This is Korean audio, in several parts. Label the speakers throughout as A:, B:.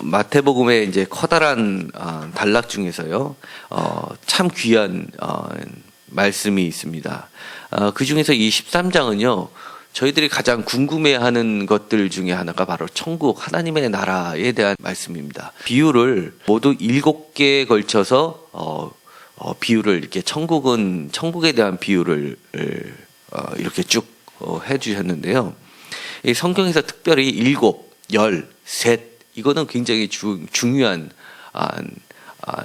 A: 마태복음의 이제 커다란 단락 중에서요, 참 귀한 말씀이 있습니다. 그 중에서 이 13장은요, 저희들이 가장 궁금해하는 것들 중에 하나가 바로 천국, 하나님의 나라에 대한 말씀입니다. 비유를 모두 7개에 걸쳐서 비유를 이렇게 천국에 대한 비유를 이렇게 쭉 해주셨는데요. 이 성경에서 특별히 7, 10, 셋 이거는 굉장히 중요한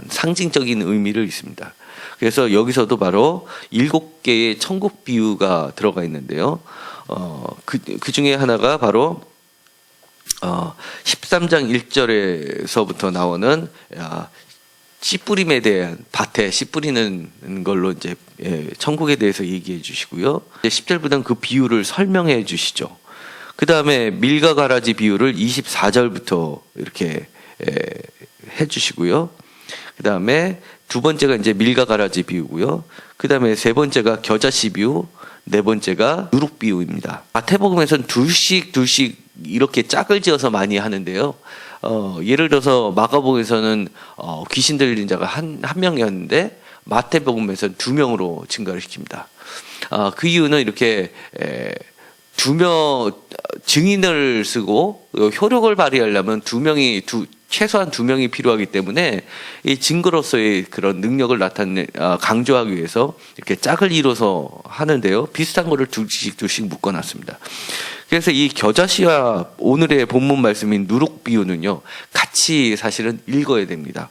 A: 상징적인 의미를 있습니다. 그래서 여기서도 바로 7개의 천국 비유가 들어가 있는데요. 그 중에 하나가 바로 13장 1절에서부터 나오는 씨 뿌림에 대한, 밭에 씨 뿌리는 걸로 이제 천국에 대해서 얘기해 주시고요. 10절부터는 그 비유를 설명해 주시죠. 그 다음에 밀과 가라지 비유를 24절부터 이렇게 해 주시고요. 그 다음에 두 번째가 이제 밀과 가라지 비유고요. 그 다음에 세 번째가 겨자씨 비유, 네 번째가 누룩 비유입니다. 마태복음에서는 둘씩 이렇게 짝을 지어서 많이 하는데요. 예를 들어서 마가복음에서는 귀신 들린 자가 한 명이었는데 마태복음에서는 2명으로 증가를 시킵니다. 그 이유는 이렇게 2명 증인을 쓰고 효력을 발휘하려면 최소한 2명이 필요하기 때문에 이 증거로서의 그런 능력을 강조하기 위해서 이렇게 짝을 이뤄서 하는데요. 비슷한 거를 둘씩 묶어놨습니다. 그래서 이 겨자씨와 오늘의 본문 말씀인 누룩 비유는요, 같이 사실은 읽어야 됩니다.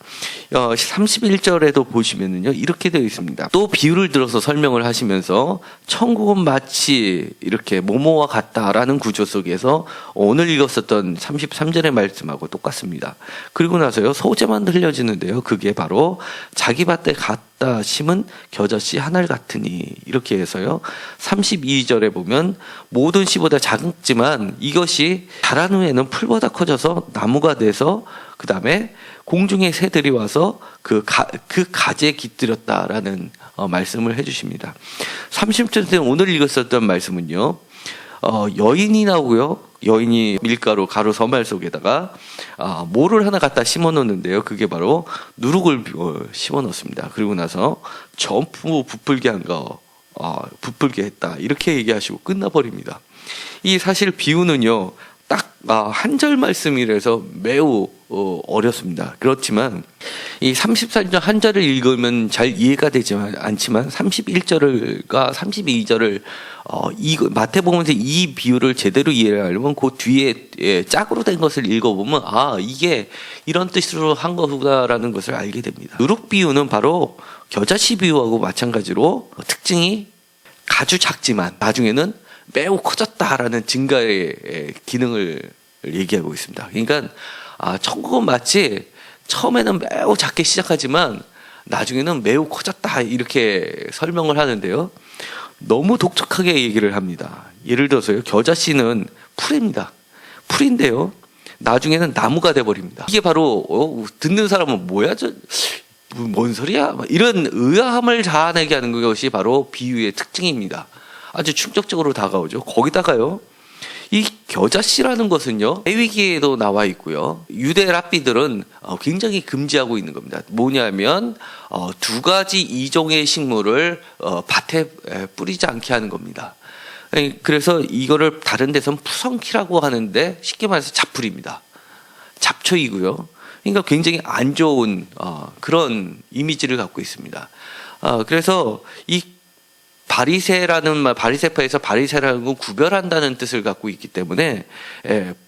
A: 31절에도 보시면은요, 이렇게 되어 있습니다. 또 비유를 들어서 설명을 하시면서 천국은 마치 이렇게 모모와 같다라는 구조 속에서 오늘 읽었었던 33절의 말씀하고 똑같습니다. 그리고 나서요, 소재만 흘려지는데요, 그게 바로 자기 밭에 갖다 심은 겨자씨 하늘 같으니, 이렇게 해서요, 32절에 보면 모든 씨보다 작지만 이것이 자란 후에는 풀보다 커져서 나무가 돼서 그 다음에 공중의 새들이 와서 그 가지에 깃들였다라는 말씀을 해주십니다. 30절에 오늘 읽었었던 말씀은요, 여인이 나오고요. 여인이 밀가루 가루 서말 속에다가 모를 하나 갖다 심어 놓는데요. 그게 바로 누룩을 심어 놓습니다. 그리고 나서 전부 부풀게 부풀게 했다, 이렇게 얘기하시고 끝나버립니다. 이 사실 비유는요, 딱 한 절 말씀이라서 매우 어렵습니다. 그렇지만 이 34절 한 절을 읽으면 잘 이해가 되지 않지만 31절과 32절을 마태복음에서 이 비유를 제대로 이해하려면 그 뒤에 짝으로 된 것을 읽어보면 이게 이런 뜻으로 한 거구나라는 것을 알게 됩니다. 누룩 비유는 바로 겨자씨 비유하고 마찬가지로 특징이 아주 작지만 나중에는 매우 커졌다라는 증가의 기능을 얘기하고 있습니다. 그러니까 천국은 마치 처음에는 매우 작게 시작하지만 나중에는 매우 커졌다, 이렇게 설명을 하는데요. 너무 독특하게 얘기를 합니다. 예를 들어서요, 겨자씨는 풀입니다. 풀인데요, 나중에는 나무가 돼버립니다. 이게 바로 듣는 사람은 뭐야, 뭔 소리야, 이런 의아함을 자아내게 하는 것이 바로 비유의 특징입니다. 아주 충격적으로 다가오죠. 거기다가요, 이 겨자씨라는 것은요, 레위기에도 나와 있고요, 유대 랍비들은 굉장히 금지하고 있는 겁니다. 뭐냐면 2가지 이종의 식물을 밭에 뿌리지 않게 하는 겁니다. 그래서 이거를 다른 데서는 푸성키라고 하는데 쉽게 말해서 잡풀입니다. 잡초이고요. 그러니까 굉장히 안 좋은 그런 이미지를 갖고 있습니다. 그래서 이 바리새파에서 바리새라는 건 구별한다는 뜻을 갖고 있기 때문에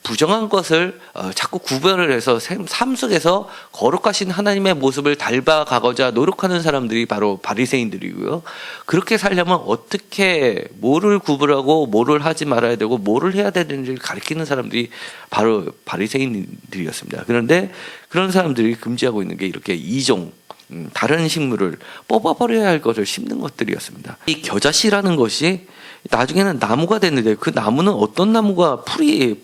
A: 부정한 것을 자꾸 구별을 해서 삶 속에서 거룩하신 하나님의 모습을 닮아가고자 노력하는 사람들이 바로 바리새인들이고요. 그렇게 살려면 어떻게 뭐를 구별하고 뭐를 하지 말아야 되고 뭐를 해야 되는지를 가르치는 사람들이 바로 바리새인들이었습니다. 그런데 그런 사람들이 금지하고 있는 게 이렇게 이종, 다른 식물을 뽑아버려야 할 것을 심는 것들이었습니다. 이 겨자씨라는 것이 나중에는 나무가 됐는데 그 나무는 어떤 나무가 풀이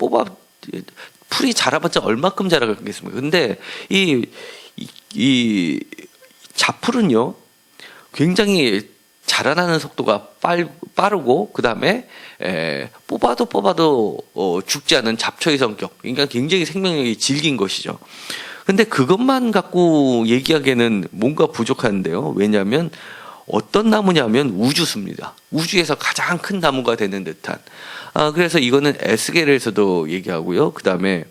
A: 자라봤자 얼마큼 자라겠습니까? 근데 이 잡풀은요, 굉장히 자라나는 속도가 빠르고 그다음에 뽑아도 죽지 않은 잡초의 성격, 그러니까 굉장히 생명력이 질긴 것이죠. 근데 그것만 갖고 얘기하기에는 뭔가 부족한데요. 왜냐하면 어떤 나무냐면 우주수입니다. 우주에서 가장 큰 나무가 되는 듯한. 그래서 이거는 에스겔에서도 얘기하고요. 그 다음에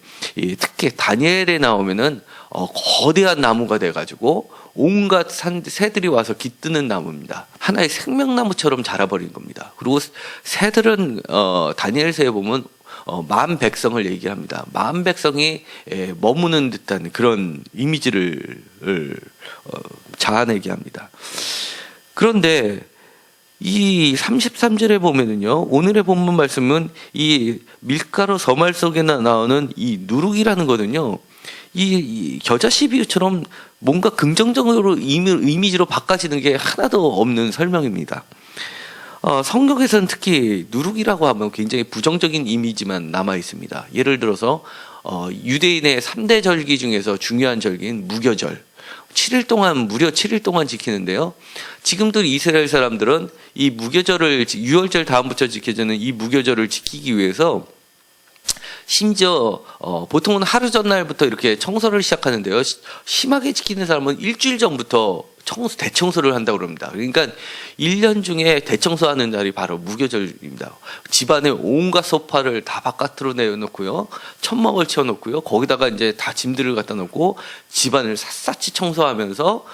A: 특히 다니엘에 나오면은 거대한 나무가 돼가지고 온갖 새들이 와서 깃드는 나무입니다. 하나의 생명나무처럼 자라버린 겁니다. 그리고 새들은 다니엘서에 보면 만 백성을 얘기합니다. 만 백성이 머무는 듯한 그런 이미지를 자아내게 합니다. 그런데 이 33절에 보면은요, 오늘의 본문 말씀은 이 밀가루 서말 속에 나오는 이 누룩이라는 거는요, 이 겨자씨 비유처럼 뭔가 긍정적으로 이미지로 바꿔지는 게 하나도 없는 설명입니다. 성경에서는 특히 누룩이라고 하면 굉장히 부정적인 이미지만 남아 있습니다. 예를 들어서 유대인의 3대 절기 중에서 중요한 절기인 무교절, 7일 동안 무려 7일 동안 지키는데요. 지금도 이스라엘 사람들은 이 무교절을, 유월절 다음부터 지켜지는 이 무교절을 지키기 위해서 심지어 보통은 하루 전날부터 이렇게 청소를 시작하는데요. 심하게 지키는 사람은 일주일 전부터 대청소를 한다고 그럽니다. 그러니까 1년 중에 대청소하는 날이 바로 무교절입니다. 집안의 온갖 소파를 다 바깥으로 내놓고요. 천막을 치워놓고요. 거기다가 이제 다 짐들을 갖다 놓고 집안을 샅샅이 청소하면서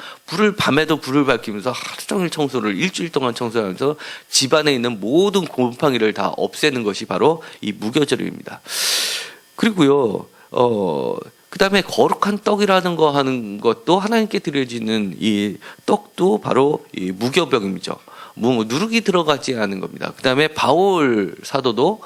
A: 밤에도 불을 밝히면서 하루 종일 청소를 일주일 동안 청소하면서 집안에 있는 모든 곰팡이를 다 없애는 것이 바로 이 무교절입니다. 그리고요, 그 다음에 거룩한 떡이라는 거 하는 것도 하나님께 드려지는 이 떡도 바로 이 무교병이죠. 누룩이 들어가지 않은 겁니다. 그 다음에 바울 사도도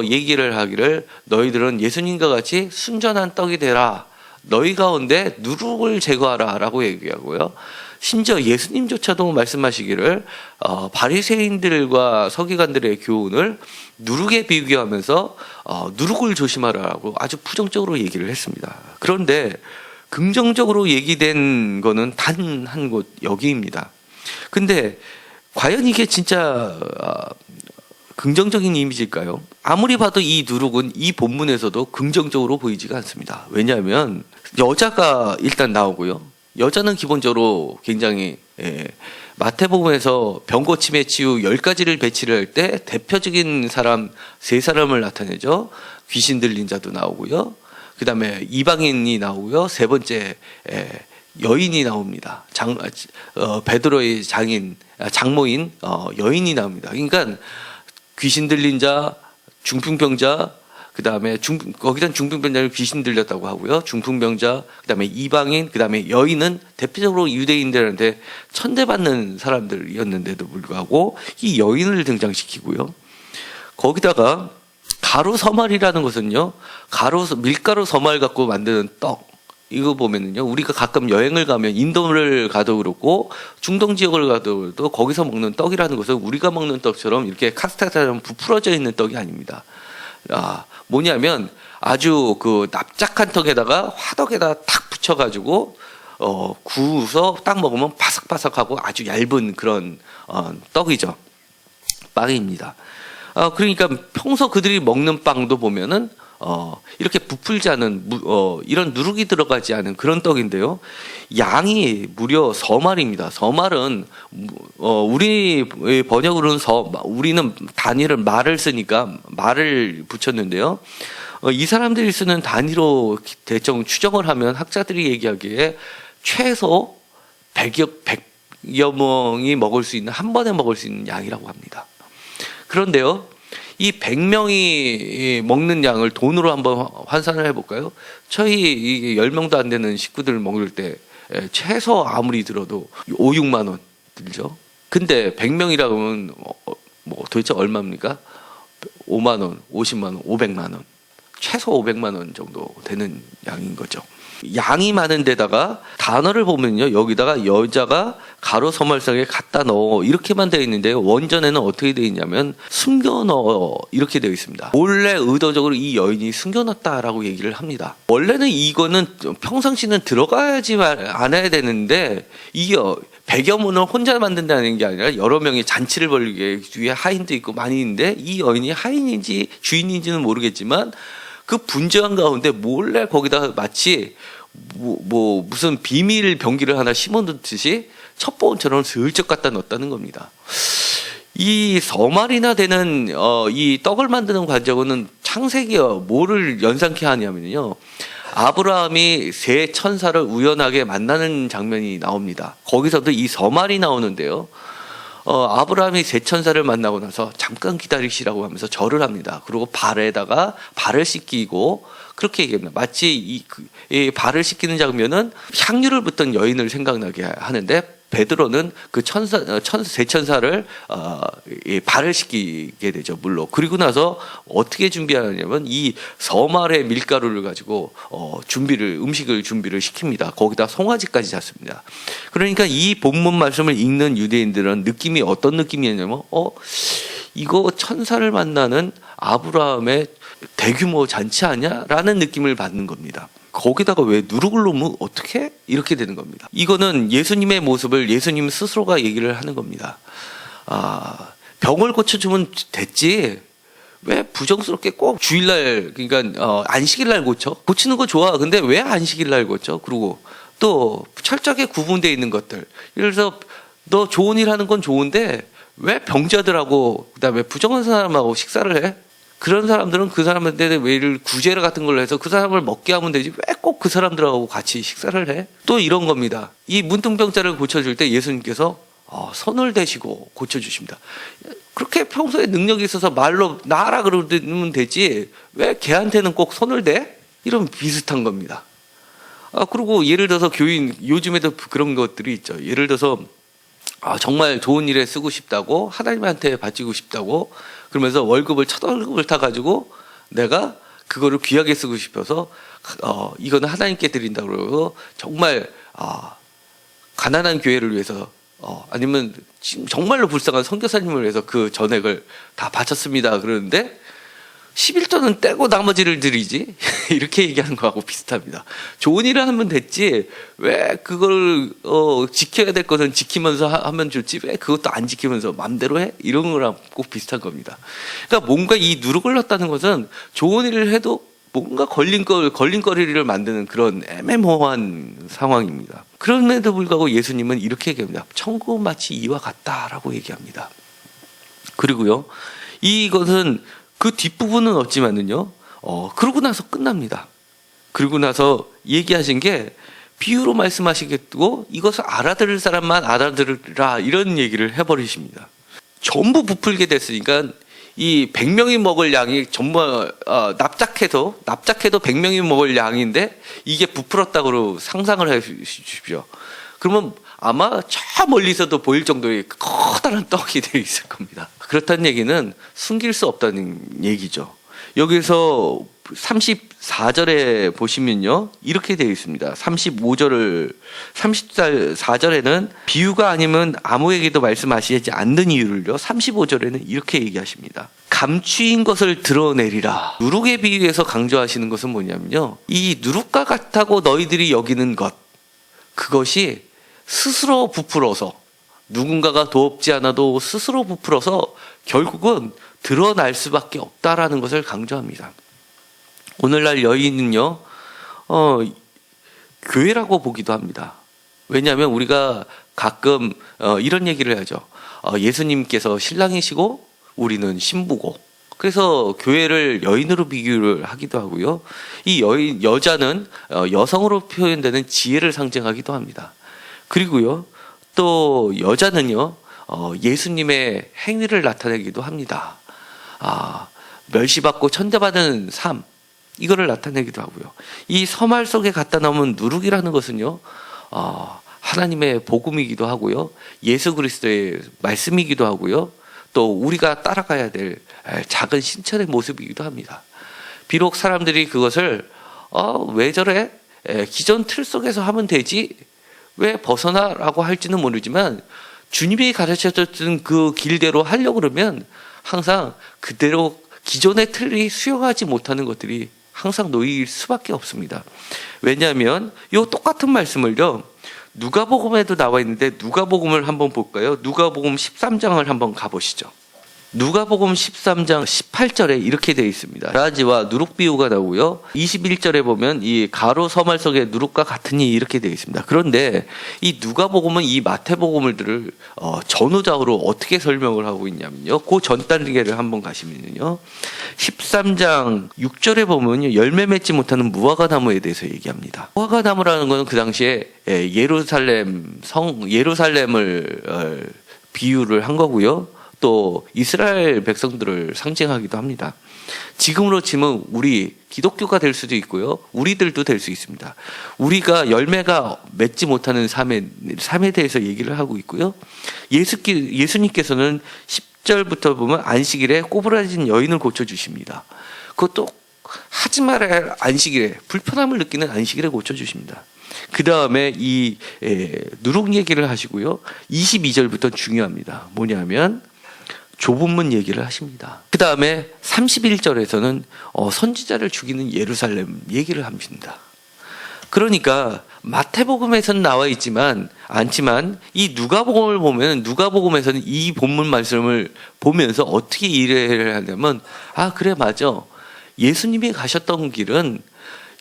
A: 얘기를 하기를 너희들은 예수님과 같이 순전한 떡이 되라. 너희 가운데 누룩을 제거하라 라고 얘기하고요. 심지어 예수님조차도 말씀하시기를 바리새인들과 서기관들의 교훈을 누룩에 비교하면서 누룩을 조심하라고 아주 부정적으로 얘기를 했습니다. 그런데 긍정적으로 얘기된 거는 단 한 곳 여기입니다. 근데 과연 이게 진짜 긍정적인 이미지일까요? 아무리 봐도 이 누룩은 이 본문에서도 긍정적으로 보이지가 않습니다. 왜냐하면 여자가 일단 나오고요. 여자는 기본적으로 굉장히 마태복음에서 병고침의 치유 10가지를 배치를 할 때 대표적인 사람 3사람을 나타내죠. 귀신 들린 자도 나오고요. 그 다음에 이방인이 나오고요. 세 번째 여인이 나옵니다. 베드로의 장모인 여인이 나옵니다. 그러니까 귀신 들린 자, 중풍병자, 그 다음에 거기선 중풍병자를 귀신 들렸다고 하고요. 중풍병자, 그 다음에 이방인, 그 다음에 여인은 대표적으로 유대인들한테 천대받는 사람들이었는데도 불구하고 이 여인을 등장시키고요. 거기다가 가루 서말이라는 것은요, 밀가루 서말 갖고 만드는 떡. 이거 보면은요, 우리가 가끔 여행을 가면 인도를 가도 그렇고 중동 지역을 가도 그렇고 거기서 먹는 떡이라는 것은 우리가 먹는 떡처럼 이렇게 카스테라처럼 부풀어져 있는 떡이 아닙니다. 뭐냐면 아주 그 납작한 떡에다가 화덕에다 탁 붙여가지고 구워서 딱 먹으면 바삭바삭하고 아주 얇은 그런 떡이죠. 빵입니다. 그러니까 평소 그들이 먹는 빵도 보면은 이렇게 부풀지 않은 이런 누룩이 들어가지 않은 그런 떡인데요. 양이 무려 서말입니다. 서말은 우리 번역으로는 우리는 단위를 말을 쓰니까 말을 붙였는데요. 이 사람들이 쓰는 단위로 대충 추정을 하면 학자들이 얘기하기에 최소 100여 명이 먹을 수 있는, 한 번에 먹을 수 있는 양이라고 합니다. 그런데요, 이 100명이 먹는 양을 돈으로 한번 환산을 해볼까요? 저희 10명도 안 되는 식구들 먹을 때 최소 아무리 들어도 5, 6만 원 들죠. 근데 100명이라고 하면 도대체 얼마입니까? 5만 원, 50만 원, 500만 원. 최소 500만 원 정도 되는 양인 거죠. 양이 많은 데다가 단어를 보면요, 여기다가 여자가 가로 서말석에 갖다 넣어 이렇게만 되어 있는데요, 원전에는 어떻게 되어 있냐면 숨겨 넣어 이렇게 되어 있습니다. 원래 의도적으로 이 여인이 숨겨 넣었다라고 얘기를 합니다. 원래는 이거는 평상시는 들어가야지 않아야 되는데, 이게 백여문을 혼자 만든다는 게 아니라 여러 명이 잔치를 벌이기 위해 하인도 있고 많이 있는데, 이 여인이 하인인지 주인인지는 모르겠지만 그 분주한 가운데 몰래 거기다 마치 무슨 비밀 병기를 하나 심어놓듯이 첩보원처럼 슬쩍 갖다 넣었다는 겁니다. 이 서말이나 되는 이 떡을 만드는 과정은 창세기에 뭐를 연상케 하냐면요, 아브라함이 세 천사를 우연하게 만나는 장면이 나옵니다. 거기서도 이 서말이 나오는데요, 아브라함이 세 천사를 만나고 나서 잠깐 기다리시라고 하면서 절을 합니다. 그리고 발에다가 발을 씻기고 그렇게 얘기합니다. 마치 이 발을 씻기는 장면은 향유를 붓던 여인을 생각나게 하는데, 베드로는 그 세 천사를 발을 씻기게 되죠, 물로. 그리고 나서 어떻게 준비하냐면 이 서말의 밀가루를 가지고 음식을 준비를 시킵니다. 거기다 송아지까지 잡습니다. 그러니까 이 본문 말씀을 읽는 유대인들은 느낌이 어떤 느낌이냐면, 이거 천사를 만나는 아브라함의 대규모 잔치 아니야? 라는 느낌을 받는 겁니다. 거기다가 왜 누룩을 놓으면 어떻게? 이렇게 되는 겁니다. 이거는 예수님의 모습을 예수님 스스로가 얘기를 하는 겁니다. 병을 고쳐주면 됐지, 왜 부정스럽게 꼭 주일날, 그러니까 안식일날 고치는 거 좋아. 근데 왜 안식일날 고쳐? 그리고 또 철저하게 구분되어 있는 것들, 예를 들어서 너 좋은 일 하는 건 좋은데 왜 병자들하고 그다음에 부정한 사람하고 식사를 해? 그런 사람들은 그 사람한테 왜 구제라 같은 걸 해서 그 사람을 먹게 하면 되지, 왜 꼭 그 사람들하고 같이 식사를 해? 또 이런 겁니다. 이 문둥병자를 고쳐줄 때 예수님께서 손을 대시고 고쳐주십니다. 그렇게 평소에 능력이 있어서 말로 나아라 그러면 되지, 왜 걔한테는 꼭 손을 대? 이런 비슷한 겁니다. 그리고 예를 들어서 교인, 요즘에도 그런 것들이 있죠. 예를 들어서 정말 좋은 일에 쓰고 싶다고, 하나님한테 바치고 싶다고 그러면서 첫 월급을 타가지고 내가 그거를 귀하게 쓰고 싶어서 이거는 하나님께 드린다고 그러고, 정말 가난한 교회를 위해서 아니면 지금 정말로 불쌍한 선교사님을 위해서 그 전액을 다 바쳤습니다 그러는데 11조는 떼고 나머지를 드리지 이렇게 얘기하는 거하고 비슷합니다. 좋은 일을 하면 됐지, 왜 그걸 지켜야 될 것은 지키면서 하면 좋지, 왜 그것도 안 지키면서 맘대로 해? 이런 거랑 꼭 비슷한 겁니다. 그러니까 뭔가 이 누룩을 넣었다는 것은 좋은 일을 해도 뭔가 걸림거리를 만드는 그런 애매모호한 상황입니다. 그럼에도 불구하고 예수님은 이렇게 얘기합니다. 천국은 마치 이와 같다라고 얘기합니다. 그리고요, 이것은 그 뒷부분은 없지만은요, 그러고 나서 끝납니다. 그러고 나서 얘기하신 게 비유로 말씀하시겠고, 이것을 알아들을 사람만 알아들으라, 이런 얘기를 해버리십니다. 전부 부풀게 됐으니까 이 100명이 먹을 양이 전부 납작해도 100명이 먹을 양인데 이게 부풀었다고 상상을 해 주십시오. 그러면 아마 저 멀리서도 보일 정도의 커다란 떡이 되어 있을 겁니다. 그렇다는 얘기는 숨길 수 없다는 얘기죠. 여기서 34절에 보시면요, 이렇게 되어 있습니다. 34절에는 비유가 아니면 아무에게도 말씀하시지 않는 이유를요, 35절에는 이렇게 얘기하십니다. 감추인 것을 드러내리라. 누룩에 비유해서 강조하시는 것은 뭐냐면요, 이 누룩과 같다고 너희들이 여기는 것, 그것이 스스로 부풀어서, 누군가가 돕지 않아도 스스로 부풀어서 결국은 드러날 수밖에 없다라는 것을 강조합니다. 오늘날 여인은요, 교회라고 보기도 합니다. 왜냐하면 우리가 가끔 이런 얘기를 하죠. 예수님께서 신랑이시고 우리는 신부고, 그래서 교회를 여인으로 비교를 하기도 하고요. 이 여자는 여성으로 표현되는 지혜를 상징하기도 합니다. 그리고요, 또 여자는요, 예수님의 행위를 나타내기도 합니다. 멸시받고 천대받은 삶, 이거를 나타내기도 하고요. 이 서말 속에 갖다 놓으면 누룩이라는 것은요, 하나님의 복음이기도 하고요, 예수 그리스도의 말씀이기도 하고요, 또 우리가 따라가야 될 작은 신천의 모습이기도 합니다. 비록 사람들이 그것을 왜 저래? 기존 틀 속에서 하면 되지 왜 벗어나라고 할지는 모르지만 주님이 가르쳐줬던 그 길대로 하려고 그러면 항상 그대로 기존의 틀이 수용하지 못하는 것들이 항상 놓일 수밖에 없습니다. 왜냐하면 이 똑같은 말씀을요, 누가복음에도 나와 있는데 누가복음을 한번 볼까요? 누가복음 13장을 한번 가보시죠. 누가복음 13장 18절에 이렇게 되어 있습니다. 라지와 누룩 비유가 나오고요. 21절에 보면 이 가로 서말 속의 누룩과 같으니 이렇게 되어 있습니다. 그런데 이 누가복음은 이 마태복음들을 전후좌우로 어떻게 설명을 하고 있냐면요. 그 전 단계를 한번 가시면요. 13장 6절에 보면요. 열매 맺지 못하는 무화과 나무에 대해서 얘기합니다. 무화과 나무라는 것은 그 당시에 예루살렘을 비유를 한 거고요. 또 이스라엘 백성들을 상징하기도 합니다. 지금으로 치면 우리 기독교가 될 수도 있고요. 우리들도 될 수 있습니다. 우리가 열매가 맺지 못하는 삶에 대해서 얘기를 하고 있고요. 예수님께서는 10절부터 보면 안식일에 꼬부라진 여인을 고쳐주십니다. 그것도 하지 말아야 안식일에 불편함을 느끼는 안식일에 고쳐주십니다. 그 다음에 이 누룩 얘기를 하시고요. 22절부터 중요합니다. 뭐냐면 좁은 문 얘기를 하십니다. 그 다음에 31절에서는 선지자를 죽이는 예루살렘 얘기를 합니다. 그러니까 마태복음에서는 나와 있지만 이 누가복음을 보면 누가복음에서는 이 본문 말씀을 보면서 어떻게 이해를 하냐면 그래 맞아. 예수님이 가셨던 길은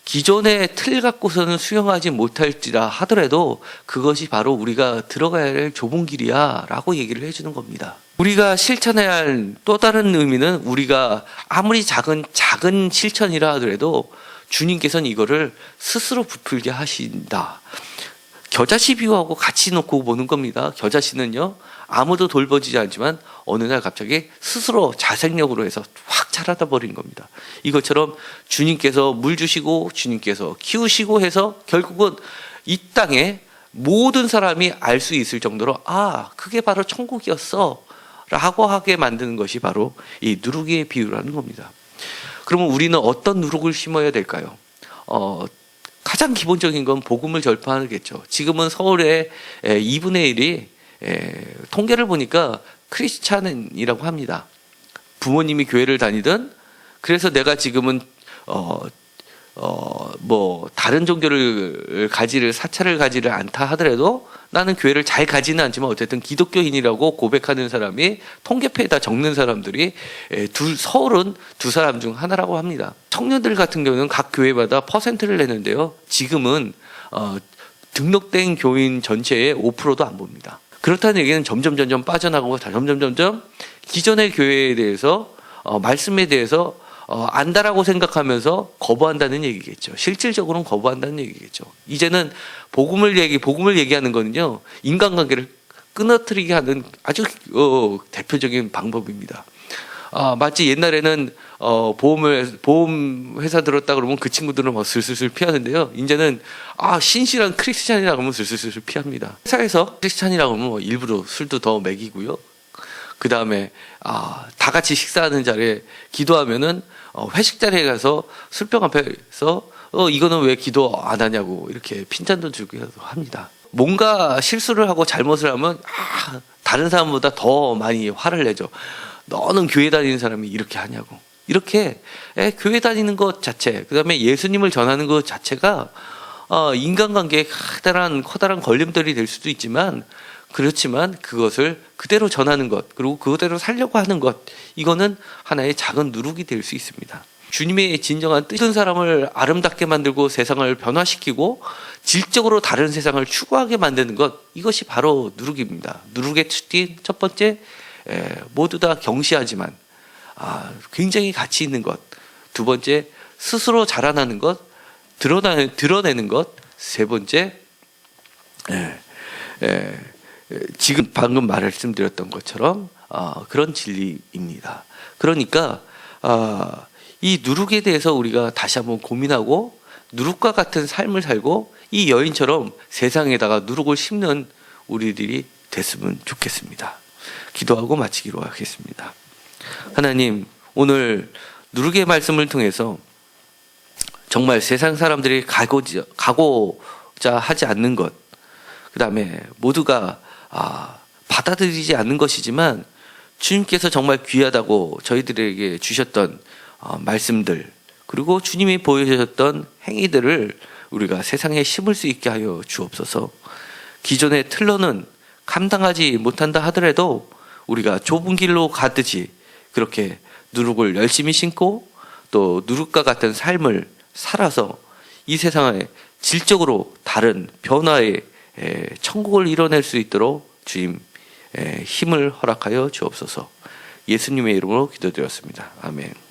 A: 기존의 틀 갖고서는 수용하지 못할지라 하더라도 그것이 바로 우리가 들어가야 할 좁은 길이야 라고 얘기를 해주는 겁니다. 우리가 실천해야 할 또 다른 의미는 우리가 아무리 작은 실천이라 하더라도 주님께서는 이거를 스스로 부풀게 하신다. 겨자씨 비유하고 같이 놓고 보는 겁니다. 겨자씨는요 아무도 돌보지 않지만 어느 날 갑자기 스스로 자생력으로 해서 확 자라다 버린 겁니다. 이것처럼 주님께서 물 주시고 주님께서 키우시고 해서 결국은 이 땅에 모든 사람이 알 수 있을 정도로 그게 바로 천국이었어 라고 하게 만드는 것이 바로 이 누룩의 비유라는 겁니다. 그러면 우리는 어떤 누룩을 심어야 될까요? 가장 기본적인 건 복음을 전파하겠죠. 지금은 서울의 2분의 1이 통계를 보니까 크리스찬이라고 합니다. 부모님이 교회를 다니든 그래서 내가 지금은 다른 종교를 사찰을 가지를 않다 하더라도 나는 교회를 잘 가지는 않지만 어쨌든 기독교인이라고 고백하는 사람이 통계표에다 적는 사람들이 서울은 두 사람 중 하나라고 합니다. 청년들 같은 경우는 각 교회마다 퍼센트를 내는데요. 지금은 등록된 교인 전체의 5%도 안 봅니다. 그렇다는 얘기는 점점 빠져나가고 점점 기존의 교회에 대해서 말씀에 대해서 안다라고 생각하면서 거부한다는 얘기겠죠. 실질적으로는 거부한다는 얘기겠죠. 이제는 복음을 얘기하는 거는요, 인간관계를 끊어뜨리게 하는 아주 대표적인 방법입니다. 마치 옛날에는 보험 회사 들었다 그러면 그 친구들은 막 슬슬 피하는데요. 이제는 신실한 크리스찬이라고 하면 슬슬 피합니다. 회사에서 크리스찬이라고 하면 일부러 술도 더 먹이고요. 그 다음에 다 같이 식사하는 자리에 기도하면은 회식 자리에 가서 술병 앞에서 이거는 왜 기도 안 하냐고 이렇게 핀잔도 주기도 합니다. 뭔가 실수를 하고 잘못을 하면 다른 사람보다 더 많이 화를 내죠. 너는 교회 다니는 사람이 이렇게 하냐고. 이렇게 교회 다니는 것 자체, 그 다음에 예수님을 전하는 것 자체가 인간관계에 커다란 걸림돌이 될 수도 있지만, 그렇지만 그것을 그대로 전하는 것, 그리고 그대로 살려고 하는 것, 이거는 하나의 작은 누룩이 될 수 있습니다. 주님의 진정한 뜻은 사람을 아름답게 만들고 세상을 변화시키고 질적으로 다른 세상을 추구하게 만드는 것, 이것이 바로 누룩입니다. 누룩의 특징 첫 번째, 모두 다 경시하지만 굉장히 가치 있는 것. 두 번째, 스스로 자라나는 것, 드러내는 것. 세 번째, 지금 방금 말씀드렸던 것처럼 그런 진리입니다. 그러니까 이 누룩에 대해서 우리가 다시 한번 고민하고 누룩과 같은 삶을 살고 이 여인처럼 세상에다가 누룩을 심는 우리들이 됐으면 좋겠습니다. 기도하고 마치기로 하겠습니다. 하나님, 오늘 누룩의 말씀을 통해서 정말 세상 사람들이 가고자 하지 않는 것, 그 다음에 모두가 받아들이지 않는 것이지만 주님께서 정말 귀하다고 저희들에게 주셨던 말씀들, 그리고 주님이 보여주셨던 행위들을 우리가 세상에 심을 수 있게 하여 주옵소서. 기존의 틀로는 감당하지 못한다 하더라도 우리가 좁은 길로 가듯이 그렇게 누룩을 열심히 신고 또 누룩과 같은 삶을 살아서 이 세상에 질적으로 다른 변화의 천국을 이뤄낼 수 있도록 주님 힘을 허락하여 주옵소서. 예수님의 이름으로 기도드렸습니다. 아멘.